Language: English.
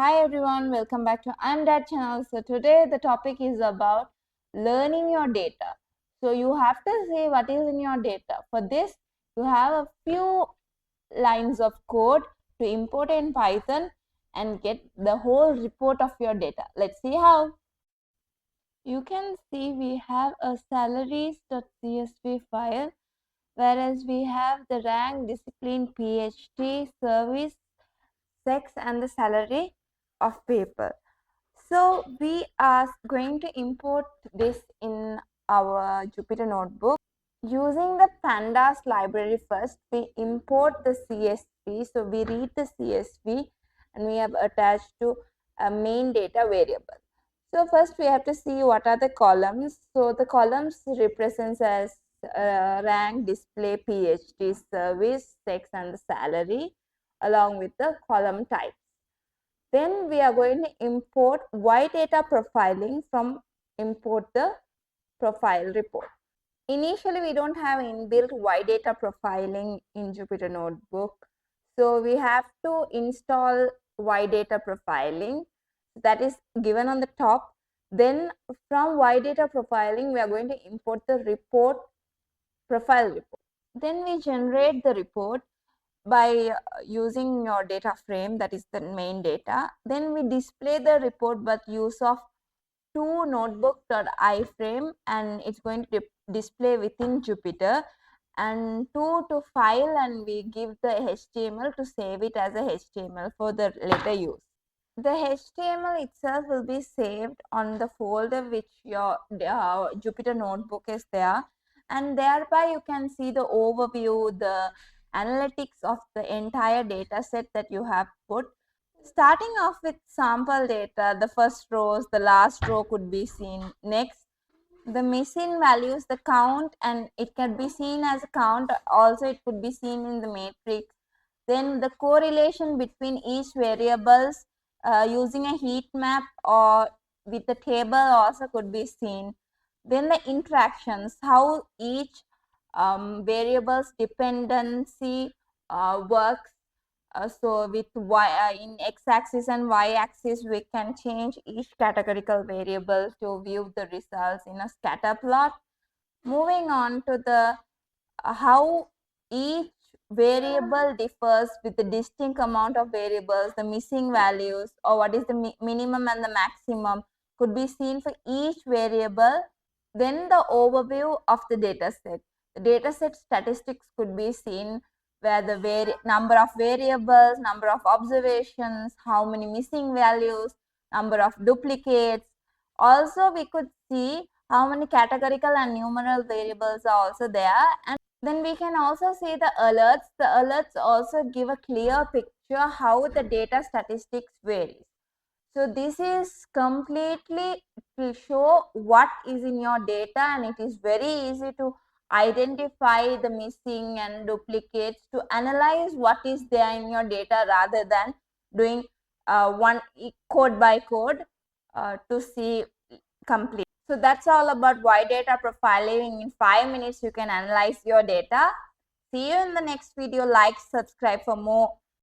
Hi everyone, welcome back to I'm Dad channel. So today the topic is about learning your data. So you have to see what is in your data. For this, you have a few lines of code to import in Python and get the whole report of your data. Let's see how. You can see we have a salaries.csv file, whereas we have the rank, discipline, PhD, service, sex and the salary of people. So we are going to import this in our Jupyter notebook. Using the pandas library first, we import the CSV. So we read the CSV and we have attached to a main data variable. So first we have to see what are the columns. So the columns represents as rank, display, PhD, service, sex and the salary along with the column types. Then we are going to import ydata profiling from import the profile report. Initially, we don't have inbuilt ydata profiling in Jupyter Notebook. So we have to install ydata profiling. That is given on the top. Then from ydata profiling, we are going to import the report, profile report. Then we generate the report by using your data frame, that is the main data. Then we display the report by use of to notebook.iframe, and it's going to display within Jupyter, and to file, and we give the HTML to save it as a HTML for the later use. The HTML itself will be saved on the folder which your Jupyter notebook is there, and thereby you can see the overview, the analytics of the entire data set that you have put. Starting off with sample data, the first rows, the last row could be seen. Next, the missing values, the count, and it can be seen as a count. Also, it could be seen in the matrix. Then the correlation between each variables using a heat map or with the table also could be seen. Then the interactions, how each variables dependency works. So with in x-axis and y-axis, we can change each categorical variable to view the results in a scatter plot. Moving on to the how each variable differs with the distinct amount of variables, the missing values, or what is the minimum and the maximum could be seen for each variable. Then the overview of the data set. The data set statistics could be seen, where the number of variables, number of observations, how many missing values, number of duplicates. Also, we could see how many categorical and numeral variables are also there. And then we can also see the alerts. The alerts also give a clear picture how the data statistics varies. So this is completely to show what is in your data, and it is very easy to identify the missing and duplicates, to analyze what is there in your data rather than doing one code by code to see complete. So that's all about why data profiling. In 5 minutes, you can analyze your data. See you in the next video. Like, subscribe for more